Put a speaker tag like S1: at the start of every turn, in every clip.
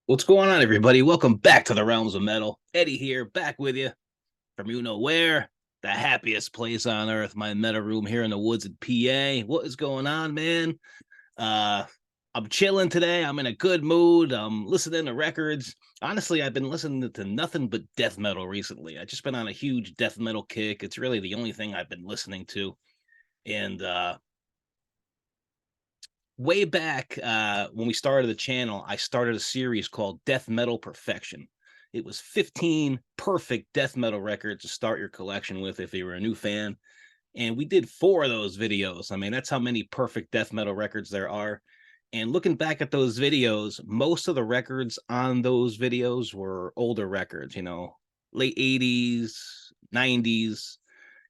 S1: What's going on, everybody? Welcome back to the Realms of Metal. Eddie here, back with you from you know where, the happiest place on earth, my metal room here in the woods in PA. What is going on, man? Uh, I'm chilling today. I'm in a good mood. I'm listening to records. Honestly, I've been listening to nothing but death metal recently. I've just been on a huge death metal kick. It's really the only thing I've been listening to. And way back when we started the channel, I started a series called Death Metal Perfection. It was 15 perfect death metal records to start your collection with if you were a new fan. And we did 4 of those videos. I mean, that's how many perfect death metal records there are. And looking back at those videos, most of the records on those videos were older records, late 80s, 90s.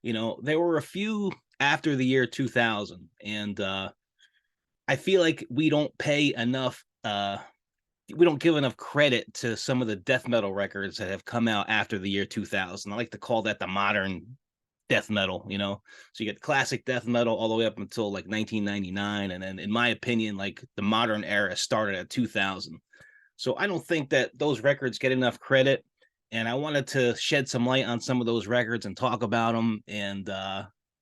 S1: There were a few after the year 2000. And I feel like we don't pay enough we don't give enough credit to some of the death metal records that have come out after the year 2000. I like to call that the modern death metal. So you get classic death metal all the way up until like 1999, and then in my opinion, like the modern era started at 2000. So I don't think that those records get enough credit, and I wanted to shed some light on some of those records and talk about them, and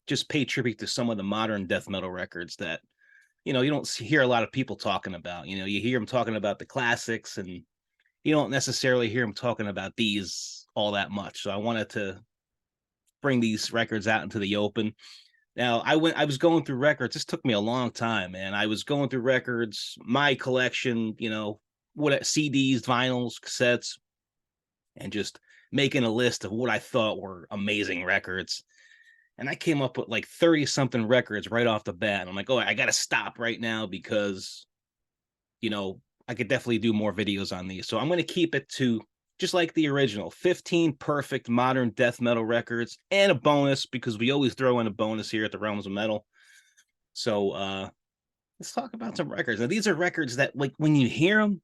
S1: just pay tribute to some of the modern death metal records that you don't hear a lot of people talking about. You hear them talking about the classics, and you don't necessarily hear them talking about these all that much. So I wanted to bring these records out into the open. Now, I was going through records. This took me a long time, man. I was going through records, my collection, what CDs, vinyls, cassettes, and just making a list of what I thought were amazing records. And I came up with like 30 something records right off the bat. And I'm like, oh, I got to stop right now because, I could definitely do more videos on these. So I'm going to keep it to just like the original 15 perfect modern death metal records and a bonus because we always throw in a bonus here at the Realms of Metal. So let's talk about some records. Now, these are records that, like, when you hear them,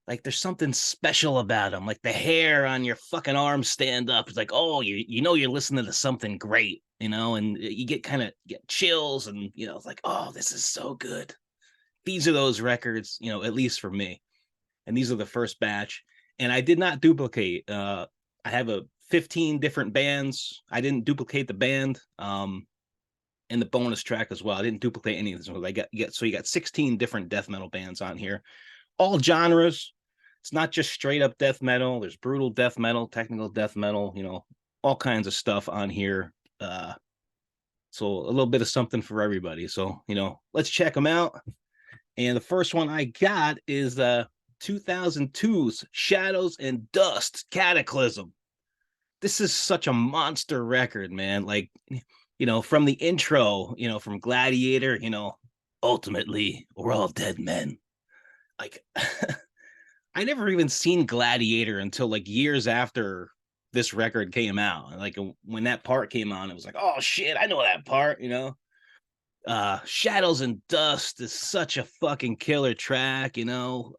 S1: like there's something special about them. Like the hair on your fucking arms stand up. It's like, oh, you're listening to something great, and you get kind of get chills, and it's like, oh, this is so good. These are those records, at least for me. And these are the first batch. And I did not duplicate. I have 15 different bands. I didn't duplicate the band. And the bonus track as well. I didn't duplicate any of this. So you got 16 different death metal bands on here, all genres. It's not just straight up death metal. There's brutal death metal, technical death metal, all kinds of stuff on here. So a little bit of something for everybody. So, let's check them out. And the first one I got is 2002's Shadows and Dust Cataclysm. This is such a monster record, man. Like, from the intro, from Gladiator, ultimately, we're all dead men. Like, I never even seen Gladiator until like years after this record came out. Like when that part came on, it was like, oh shit, I know that part. Shadows and Dust is such a fucking killer track. The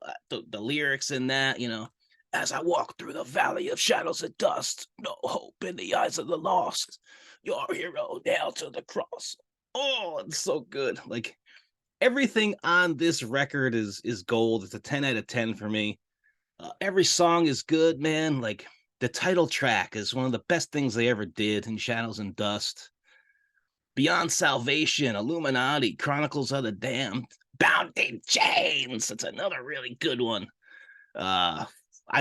S1: lyrics in that, as I walk through the valley of shadows and dust, no hope in the eyes of the lost, your hero nailed to the cross. Oh, it's so good. Like everything on this record is gold. It's a 10 out of 10 for me. Every song is good, man. Like the title track is one of the best things they ever did in Shadows and Dust. Beyond Salvation, Illuminati, Chronicles of the Damned, Bound in Chains. That's another really good one. I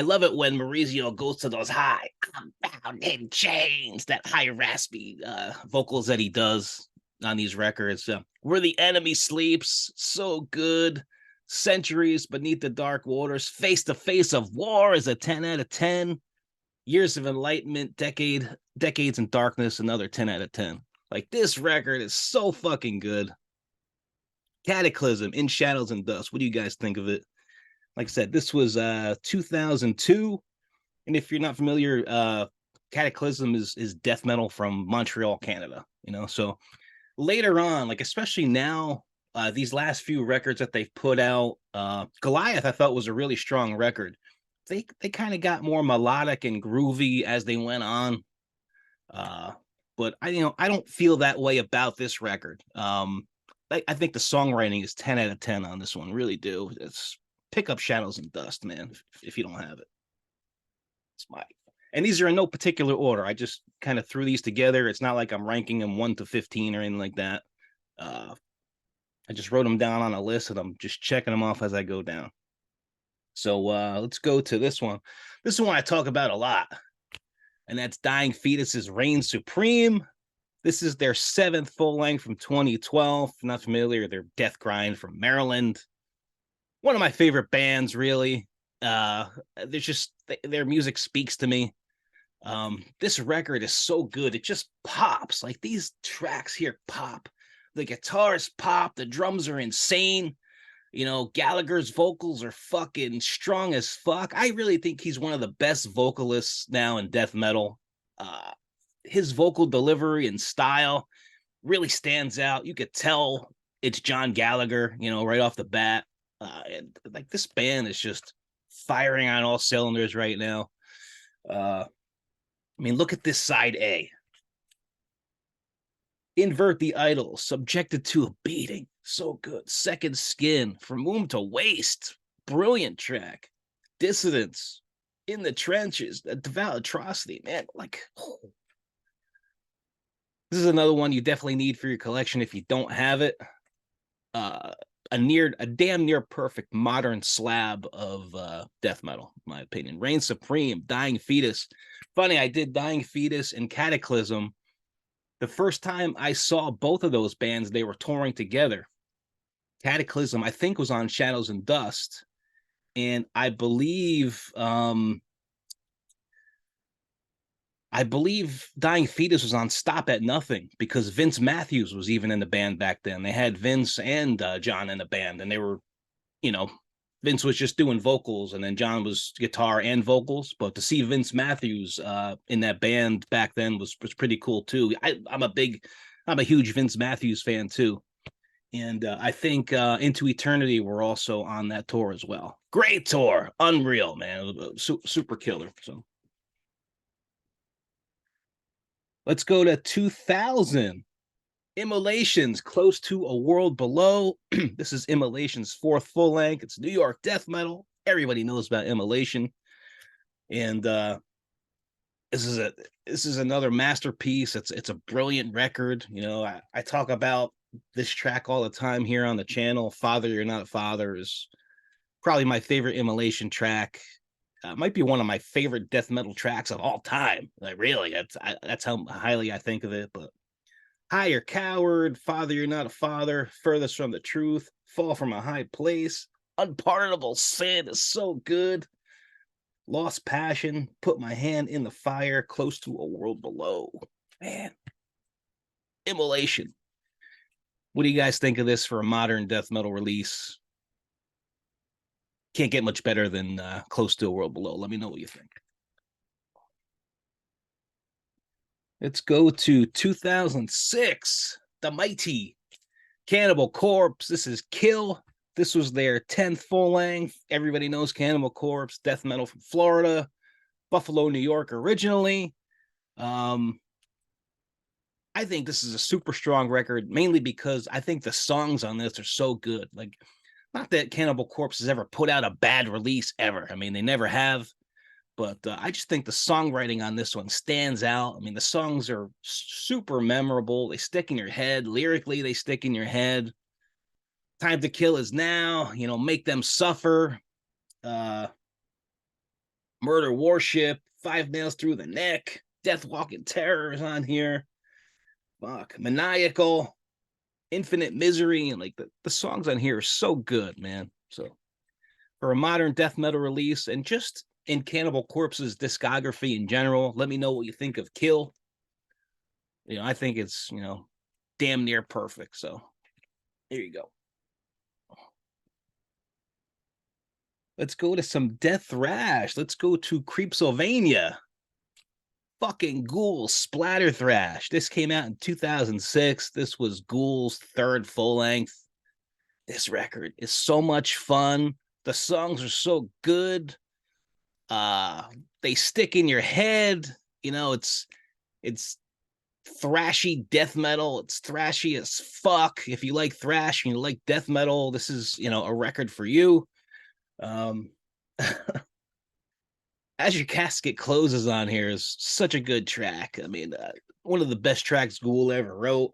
S1: love it when Maurizio goes to those high, I'm bound in chains, that high raspy vocals that he does on these records. Where the Enemy Sleeps, so good. Centuries Beneath the Dark Waters, Face to Face of War is a 10 out of 10. Years of Enlightenment, Decades in Darkness, another 10 out of 10. Like this record is so fucking good. Cataclysm, In Shadows and Dust. What do you guys think of it? Like I said, this was 2002. And if you're not familiar, Cataclysm is death metal from Montreal, Canada. So later on, like especially now, these last few records that they've put out, Goliath, I thought was a really strong record. They kind of got more melodic and groovy as they went on. But I don't feel that way about this record. I think the songwriting is 10 out of 10 on this one. Really do. It's pick up Shadows and Dust, man, if you don't have it. It's my, and these are in no particular order. I just kind of threw these together. It's not like I'm ranking them 1 to 15 or anything like that. I just wrote them down on a list and I'm just checking them off as I go down. So let's go to this one. This is one I talk about a lot, and that's Dying Fetus's Reign Supreme. This is their 7th full length from 2012. If you're not familiar, they're Death Grind from Maryland. One of my favorite bands, really. There's just their music speaks to me. This record is so good. It just pops. Like these tracks here pop. The guitars pop. The drums are insane. You know, Gallagher's vocals are fucking strong as fuck. I really think he's one of the best vocalists now in death metal. His vocal delivery and style really stands out. You could tell it's John Gallagher, you know, right off the bat. And like this band is just firing on all cylinders right now. I mean, look at this side A. Invert the Idol, Subjected to a Beating. So good. Second Skin, From Womb to Waste. Brilliant track. Dissidence, In the Trenches, A Devout Atrocity. Man, like, oh. This is another one you definitely need for your collection if you don't have it. A damn near perfect modern slab of death metal, in my opinion. Reign Supreme, Dying Fetus. Funny, I did Dying Fetus and Cataclysm. The first time I saw both of those bands, they were touring together. Cataclysm, I think, was on Shadows and Dust, and I believe Dying Fetus was on Stop at Nothing, because Vince Matthews was even in the band back then. They had Vince and John in the band, and they were, you know, Vince was just doing vocals, and then John was guitar and vocals. But to see Vince Matthews in that band back then was pretty cool too. I'm a huge Vince Matthews fan too, and I think Into Eternity were also on that tour as well. Great tour, unreal, man, super killer. So let's go to 2000. Immolations, Close to a World Below. This is Immolation's 4th full length. It's New York death metal. Everybody knows about Immolation, and this is another masterpiece. It's a brilliant record. You know, I talk about this track all the time here on the channel. Father, You're Not a Father is probably my favorite Immolation track. Might be one of my favorite death metal tracks of all time. Like, really, that's how highly I think of it. But Higher Coward, Father, You're Not a Father, Furthest from the Truth, Fall from a High Place, Unpardonable Sin is so good. Lost Passion, Put My Hand in the Fire, Close to a World Below. Man, Immolation. What do you guys think of this for a modern death metal release? Can't get much better than Close to a World Below. Let me know what you think. Let's go to 2006. The mighty Cannibal Corpse. This is Kill. This was their 10th full length. Everybody knows Cannibal Corpse, death metal from Florida, Buffalo, New York originally. I think this is a super strong record, mainly because I think the songs on this are so good. Like, not that Cannibal Corpse has ever put out a bad release ever. I mean, they never have. But I just think the songwriting on this one stands out. I mean, the songs are super memorable. They stick in your head. Lyrically, they stick in your head. Time to Kill Is Now. You know, Make Them Suffer. Murder Warship. 5 Nails Through the Neck. Death Walking Terror is on here. Fuck. Maniacal. Infinite Misery. And like the songs on here are so good, man. So for a modern death metal release, and just in Cannibal Corpse's discography in general, let me know what you think of Kill. You know, I think it's, you know, damn near perfect. So here you go. Let's go to some death thrash. Let's go to Creepsylvania. Fucking Ghoul Splatter Thrash. This came out in 2006. This was Ghoul's 3rd full length. This record is so much fun. The songs are so good. They stick in your head. You know, it's thrashy death metal. It's thrashy as fuck. If you like thrash and you like death metal, this is, you know, a record for you. Um, As Your Casket Closes on here is such a good track. I mean, one of the best tracks Ghoul ever wrote.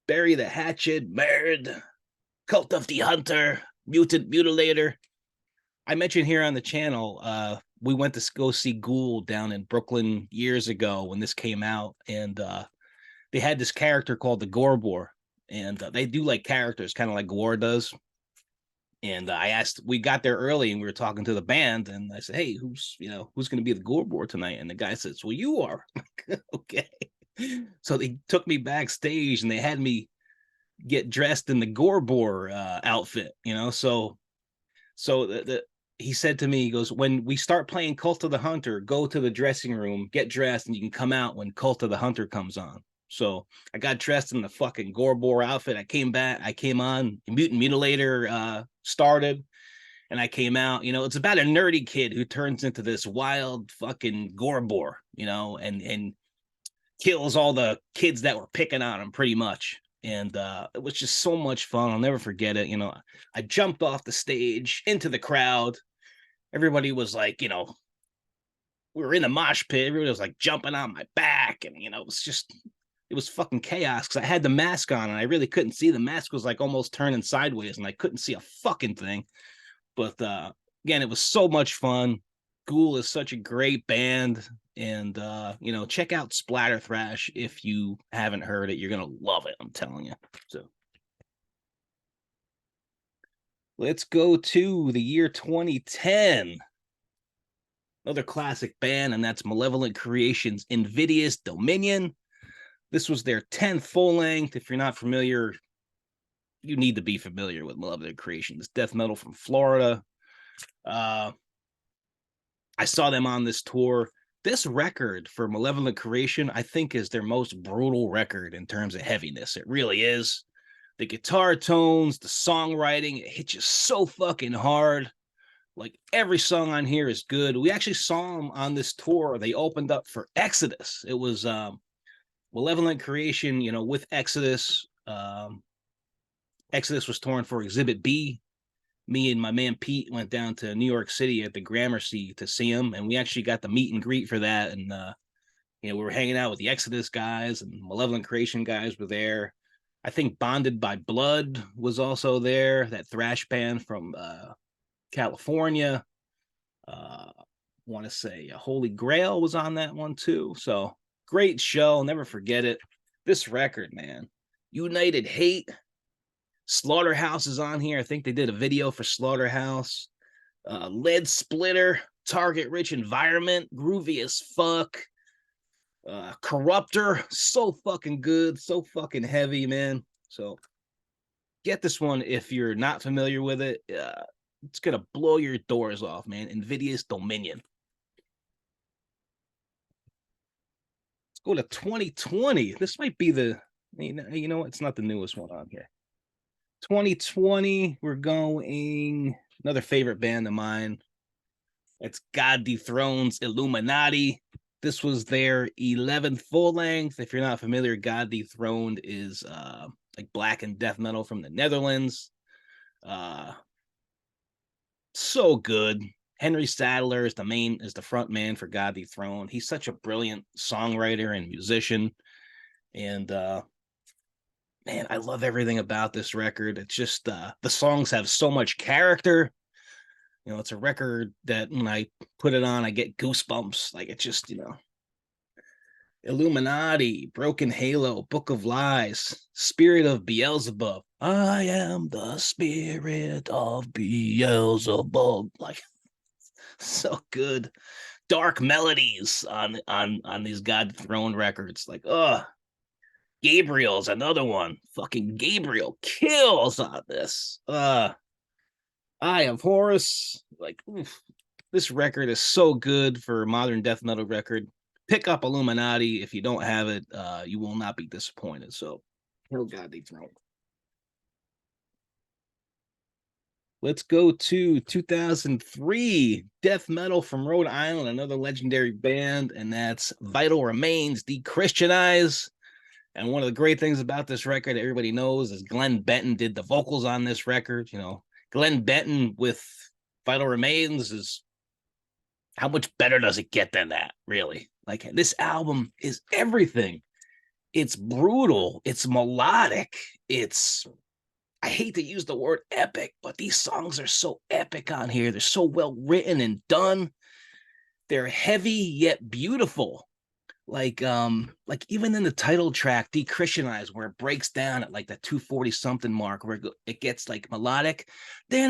S1: Bury the Hatchet, Bird, Cult of the Hunter, Mutant Mutilator. I mentioned here on the channel, we went to go see Ghoul down in Brooklyn years ago when this came out, and they had this character called the Gorbor, and they do like characters, kind of like Gore does. And I asked, we got there early and we were talking to the band, and I said, "Hey, who's going to be the Gorbor tonight?" And the guy says, "Well, you are." Okay. So they took me backstage and they had me get dressed in the Gorbor outfit, So he said to me, he goes, "When we start playing Cult of the Hunter, go to the dressing room, get dressed, and you can come out when Cult of the Hunter comes on." So I got dressed in the fucking Gorbor outfit. I came on, Mutant Mutilator started, and I came out. It's about a nerdy kid who turns into this wild fucking Gorbor, and kills all the kids that were picking on him pretty much. And it was just so much fun. I'll never forget it. I jumped off the stage into the crowd. Everybody was like, we were in the mosh pit. Everybody was like jumping on my back. And, it was fucking chaos because I had the mask on and I really couldn't see. The mask was like almost turning sideways and I couldn't see a fucking thing. But again, it was so much fun. Ghoul is such a great band. And, check out Splatter Thrash if you haven't heard it. You're going to love it. I'm telling you. So let's go to the year 2010. Another classic band, and that's Malevolent Creation's Invidious Dominion. This was their 10th full length. If you're not familiar, you need to be familiar with Malevolent Creation. This death metal from Florida. I saw them on this tour. This record for Malevolent Creation, I think, is their most brutal record in terms of heaviness. It really is. The guitar tones, the songwriting, it hits you so fucking hard. Like every song on here is good. We actually saw them on this tour. They opened up for Exodus. It was Malevolent Creation, with Exodus. Exodus was touring for Exhibit B. Me and my man Pete went down to New York City at the Gramercy to see him, and we actually got the meet and greet for that. And we were hanging out with the Exodus guys and Malevolent Creation guys were there. I think Bonded by Blood was also there, that thrash band from California. Want to say Holy Grail was on that one too. So great show. I'll never forget it. This record, man. United Hate. Slaughterhouse is on here. I think they did a video for Slaughterhouse. Lead Splitter, Target Rich Environment, groovy as fuck. Corruptor, so fucking good, so fucking heavy, man. So get this one if you're not familiar with it. It's gonna blow your doors off, man. Invidious Dominion. Let's go to 2020. This might be it's not the newest one on here. 2020, we're going another favorite band of mine. It's God Dethrone's Illuminati. This was their 11th full length. If you're not familiar, God Dethroned is like black and death metal from the Netherlands. So good. Henry Sadler is the front man for God Dethroned. He's such a brilliant songwriter and musician. And man, I love everything about this record. It's just the songs have so much character. It's a record that when I put it on, I get goosebumps. Like it's just, Illuminati, Broken Halo, Book of Lies, Spirit of Beelzebub. I am the spirit of Beelzebub. Like so good. Dark melodies on these God Throne records. Like, Gabriel's another one. Fucking Gabriel kills on this. Eye of Horus. Like, oof. This record is so good for a modern death metal record. Pick up Illuminati. If you don't have it, you will not be disappointed. So, oh God, Dethroned. Let's go to 2003. Death metal from Rhode Island, another legendary band, and that's Vital Remains, Dechristianize. And one of the great things about this record, everybody knows, is Glenn Benton did the vocals on this record. Glenn Benton with Vital Remains is, how much better does it get than that, really? Like, this album is everything. It's brutal, it's melodic, it's, I hate to use the word epic, but these songs are so epic on here. They're so well written and done. They're heavy yet beautiful. Like even in the title track, Dechristianize, where it breaks down at like the 240 something mark, where it gets like melodic. Like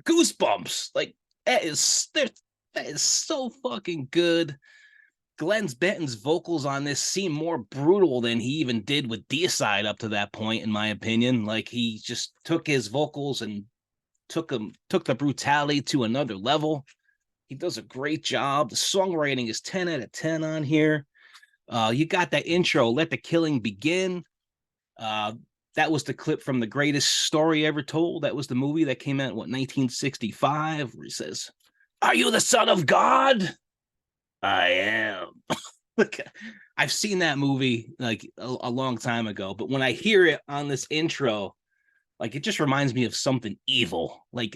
S1: goosebumps. Like that is so fucking good. Glenn Benton's vocals on this seem more brutal than he even did with Deicide up to that point, in my opinion. Like, he just took his vocals and took the brutality to another level. He does a great job. The songwriting is 10 out of 10 on here. You got that intro, Let the Killing Begin. That was the clip from The Greatest Story Ever Told. That was the movie that came out in 1965, where he says, "Are you the son of God?" "I am." Like, I've seen that movie like a long time ago, but when I hear it on this intro, like, it just reminds me of something evil. Like,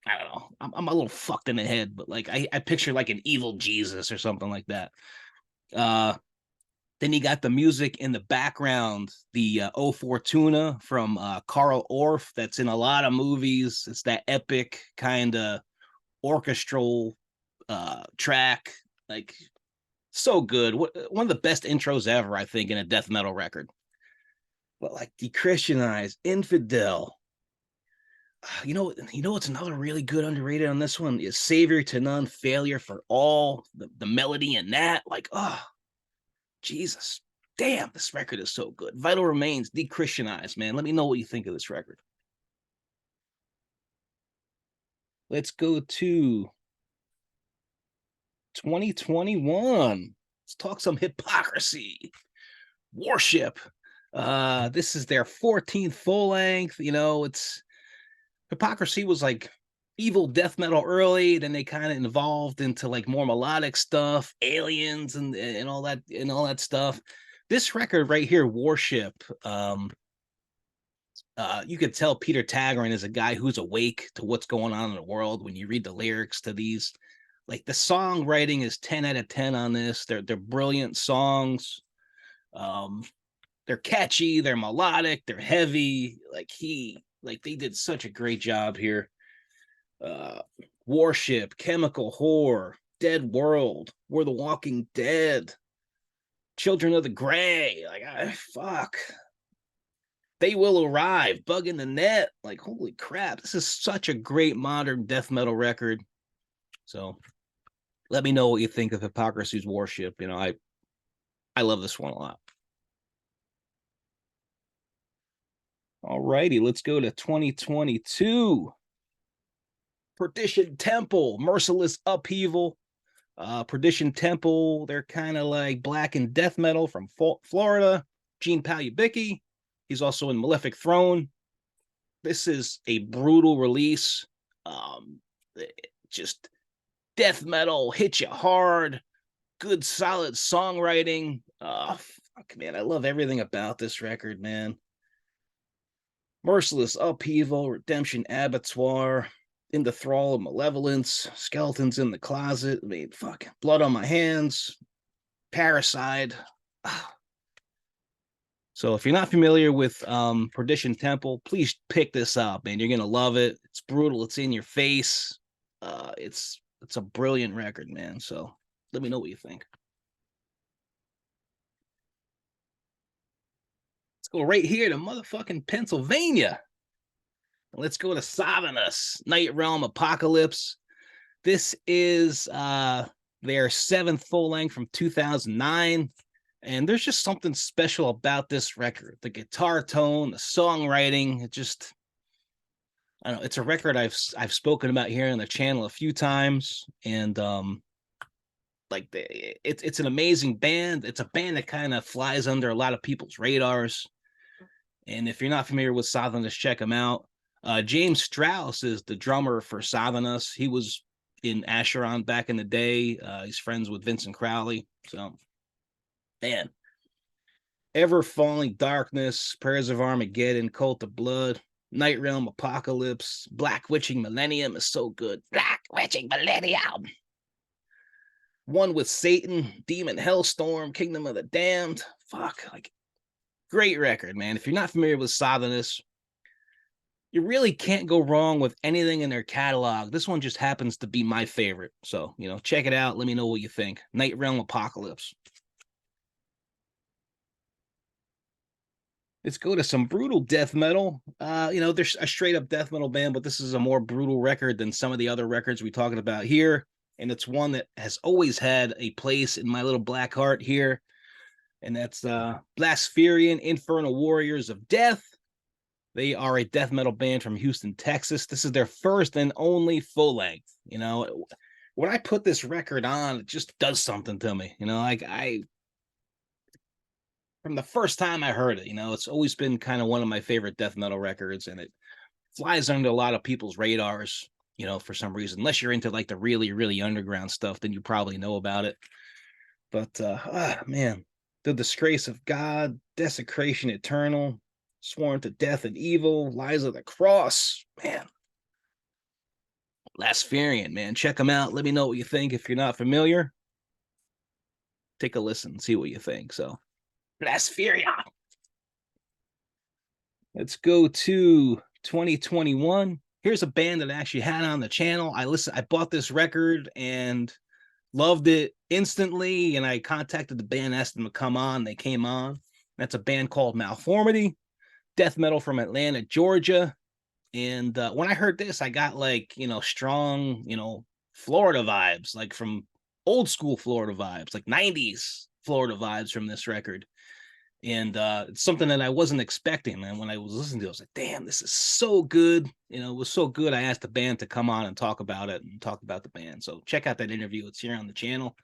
S1: I don't know, I'm a little fucked in the head, but like I picture like an evil Jesus or something like that. Then you got the music in the background, the O Fortuna from Carl Orff, that's in a lot of movies. It's that epic kind of orchestral track, like, so good. One of the best intros ever, I think, in a death metal record. But like, Dechristianize, Infidel. You know what's another really good underrated on this one is Savior to None, Failure for All. The melody in that, like, oh, Jesus, damn, this record is so good. Vital Remains, Dechristianize, man. Let me know what you think of this record. Let's go to 2021. Let's talk some Hypocrisy. Worship. This is their 14th full length. You know, it's Hypocrisy was like evil death metal early, then they kind of evolved into like more melodic stuff, aliens and all that stuff. This record right here, Worship, you could tell Peter Tagarin is a guy who's awake to what's going on in the world when you read the lyrics to these. Like, the songwriting is 10 out of 10 on this. They're brilliant songs. They're catchy, they're melodic, they're heavy. Like they did such a great job here. Worship, Chemical Whore, Dead World, We're the Walking Dead, Children of the Gray. Like, fuck. They Will Arrive, Bug in the Net. Like, holy crap, this is such a great modern death metal record. So let me know what you think of Hypocrisy's Worship. You know, I love this one a lot. All righty, let's go to 2022. Perdition Temple, Merciless Upheaval. Perdition Temple, they're kind of like black and death metal from Florida. Gene Palyabicki, he's also in Malefic Throne. This is a brutal release. Just death metal, hit you hard, good solid songwriting. Fuck, man, I love everything about this record, man. Merciless Upheaval, Redemption Abattoir, In the Thrall of Malevolence, Skeletons in the Closet. I mean, fuck, Blood on My Hands, Parasite. So if you're not familiar with Perdition Temple, please pick this up, man. You're gonna love it. It's brutal. It's in your face. It's a brilliant record, man. So let me know what you think. Let's go right here to motherfucking Pennsylvania. Let's go to Savinus, Night Realm Apocalypse. This is their 7th full length from 2009. And there's just something special about this record. The guitar tone, the songwriting, it just, I don't know, it's a record I've spoken about here on the channel a few times. And like, it's an amazing band. It's a band that kind of flies under a lot of people's radars. And if you're not familiar with Savinus, check them out. James Strauss is the drummer for Savinus. He was in Asheron back in the day. He's friends with Vincent Crowley. So, man, Ever Falling Darkness, Prayers of Armageddon, Cult of Blood, Night Realm Apocalypse, Black Witching Millennium is so good. Black Witching Millennium. One with Satan, Demon Hellstorm, Kingdom of the Damned. Fuck, like, great record, man. If you're not familiar with Southinus, you really can't go wrong with anything in their catalog. This one just happens to be my favorite. So, check it out. Let me know what you think. Night Realm Apocalypse. Let's go to some brutal death metal. There's a straight up death metal band, but this is a more brutal record than some of the other records we're talking about here. And it's one that has always had a place in my little black heart here. And that's Blasphemous Infernal Warriors of Death. They are a death metal band from Houston, Texas. This is their first and only full length. When I put this record on, it just does something to me. From the first time I heard it, it's always been kind of one of my favorite death metal records, and it flies under a lot of people's radars, for some reason. Unless you're into like the really, really underground stuff, then you probably know about it. But man, The Disgrace of God, Desecration Eternal, Sworn to Death and Evil, Lies of the Cross, man. Blasphemous, man. Check them out. Let me know what you think. If you're not familiar, take a listen, see what you think. So, Blasphemous. Let's go to 2021. Here's a band that I actually had on the channel. I bought this record and loved it instantly, and I contacted the band, asked them to come on. They came on. That's a band called Malformity, death metal from Atlanta, Georgia. And when I heard this, I got strong, Florida vibes, like from old school Florida vibes, like 90s Florida vibes from this record. And it's something that I wasn't expecting. And when I was listening to it, I was like, damn, this is so good. It was so good. I asked the band to come on and talk about it and talk about the band. So check out that interview. It's here on the channel.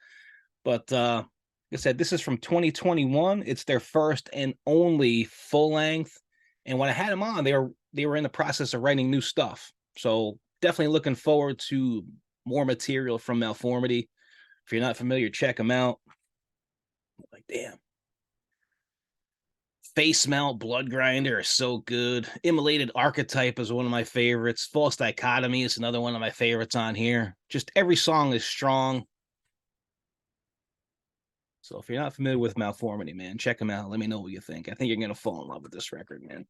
S1: But like I said, this is from 2021. It's their first and only full length. And when I had them on, they were in the process of writing new stuff. So definitely looking forward to more material from Malformity. If you're not familiar, check them out. Like, damn. Face Melt, Blood Grinder is so good. Immolated Archetype is one of my favorites. False Dichotomy is another one of my favorites on here. Just every song is strong. So if you're not familiar with Malformity, man, check them out. Let me know what you think. I think you're going to fall in love with this record, man.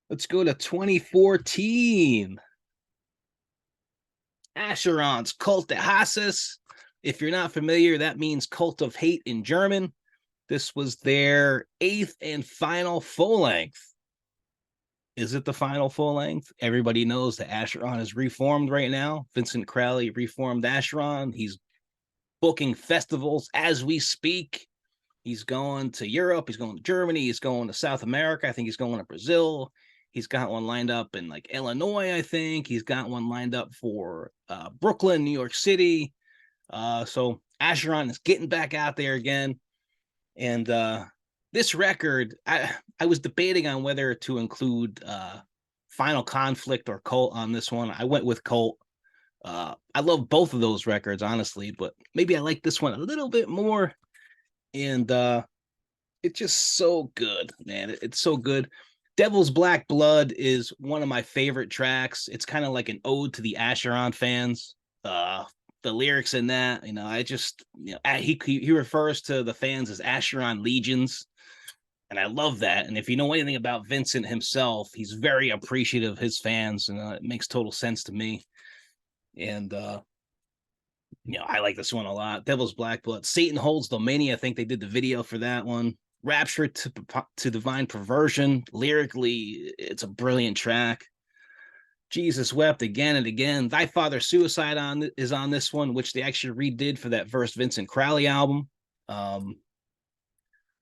S1: Let's go to 2014. Asheron's Cult de Hasses. If you're not familiar, that means Cult of Hate in German. This was their 8th and final full length. Is it the final full length? Everybody knows that Asheron is reformed right now. Vincent Crowley reformed Asheron. He's booking festivals as we speak. He's going to Europe. He's going to Germany. He's going to South America. I think he's going to Brazil. He's got one lined up in like Illinois, I think. He's got one lined up for Brooklyn, New York City. So Asheron is getting back out there again. And this record, I was debating on whether to include Final Conflict or Cult on this one. I went with Cult. I love both of those records, honestly, but maybe I like this one a little bit more. And it's just so good, man. It's so good. Devil's Black Blood is one of my favorite tracks. It's kind of like an ode to the Asheron fans. The lyrics in that, I just, he refers to the fans as Asheron legions, and I love that. And if you know anything about Vincent himself, he's very appreciative of his fans, and it makes total sense to me. And I like this one a lot. Devil's Black Blood, Satan Holds Dominion. I think they did the video for that one. Rapture to Divine Perversion. Lyrically, it's a brilliant track. Jesus Wept Again and Again. Thy Father's Suicide is on this one, which they actually redid for that first Vincent Crowley album.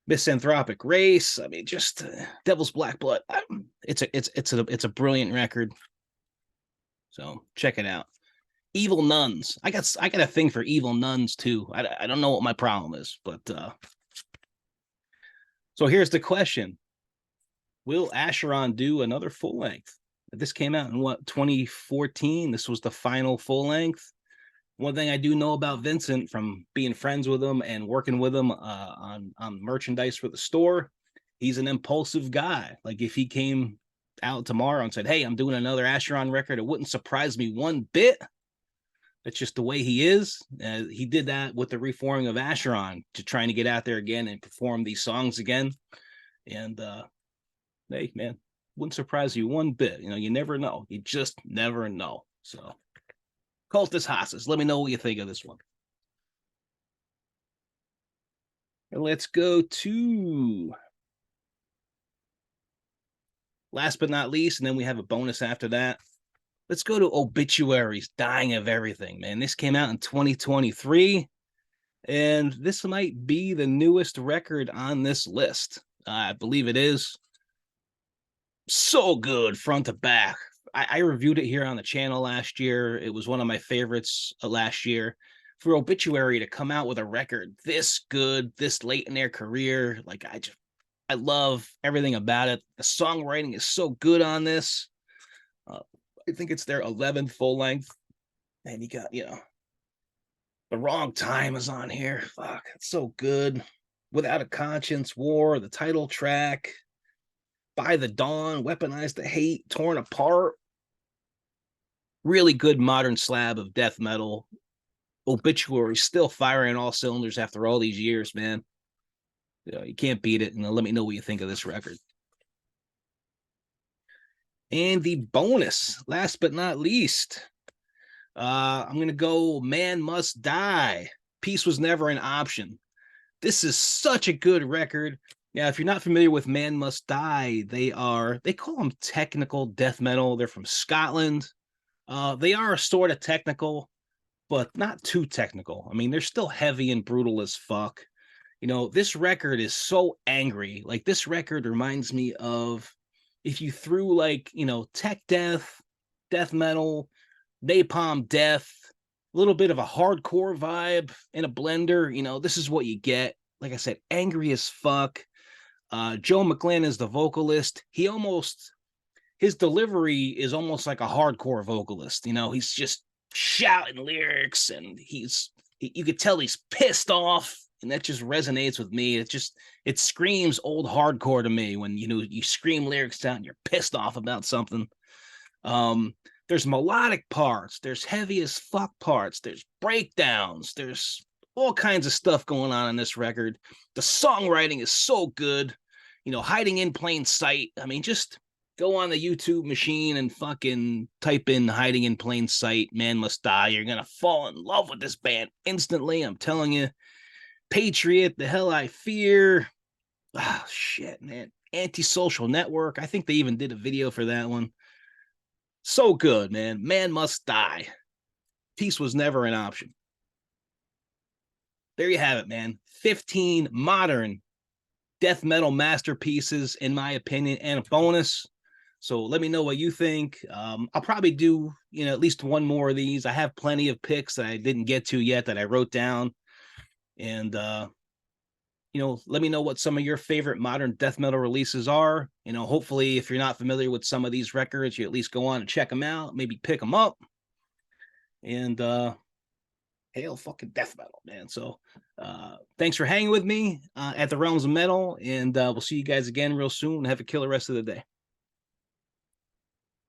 S1: Misanthropic Race. I mean, just Devil's Black Blood. It's a brilliant record. So check it out. Evil Nuns. I got a thing for Evil Nuns too. I don't know what my problem is, but so here's the question: will Asheron do another full length? This came out in 2014. This was the final full length. One thing I do know about Vincent from being friends with him and working with him on merchandise for the store, he's an impulsive guy. Like if he came out tomorrow and said, "Hey, I'm doing another Asheron record," it wouldn't surprise me one bit. That's just the way he is. He did that with the reforming of Asheron to trying to get out there again and perform these songs again. And hey, man, wouldn't surprise you one bit. You know, you never know. You just never know. So, Cultist Hosses, let me know what you think of this one. And let's go to last but not least, and then we have a bonus after that. Let's go to Obituaries, Dying of Everything, man. This came out in 2023, and this might be the newest record on this list. I believe it is. So good, front to back. I reviewed it here on the channel last year. It was one of my favorites last year. For Obituary to come out with a record this good, this late in their career, like I love everything about it. The songwriting is so good on this. I think it's their 11th full length. And you got, The Wrong Time is on here. Fuck, it's so good. Without a Conscience, War, the title track, By the Dawn, Weaponize the Hate, Torn Apart. Really good modern slab of death metal. Obituary still firing all cylinders after all these years, man. You can't beat it. And let me know what you think of this record. And the bonus, last but not least, I'm going to go Man Must Die. Peace Was Never an Option. This is such a good record. Yeah, if you're not familiar with Man Must Die, they call them technical death metal. They're from Scotland. They are sort of technical, but not too technical. I mean, they're still heavy and brutal as fuck. This record is so angry. Like, this record reminds me of if you threw tech death metal, napalm death, a little bit of a hardcore vibe in a blender, this is what you get. Like I said, angry as fuck. Joe McGlynn is the vocalist. His delivery is almost like a hardcore vocalist. He's just shouting lyrics, and you could tell he's pissed off, and that just resonates with me. It screams old hardcore to me when you scream lyrics out and you're pissed off about something. There's melodic parts, there's heavy as fuck parts, there's breakdowns, there's all kinds of stuff going on in this record. The songwriting is so good. Hiding in Plain Sight. I mean, just go on the YouTube machine and fucking type in Hiding in Plain Sight, Man Must Die. You're going to fall in love with this band instantly. I'm telling you. Patriot, The Hell I Fear. Oh, shit, man. Antisocial Network. I think they even did a video for that one. So good, man. Man Must Die. Peace Was Never an Option. There you have it, man. 15 modern death metal masterpieces, in my opinion, and a bonus. So let me know what you think. I'll probably do, at least one more of these. I have plenty of picks that I didn't get to yet that I wrote down. And, let me know what some of your favorite modern death metal releases are. Hopefully, if you're not familiar with some of these records, you at least go on and check them out, maybe pick them up. And, hail fucking death metal, man. So thanks for hanging with me at the Realms of Metal, and we'll see you guys again real soon. Have a killer rest of the day.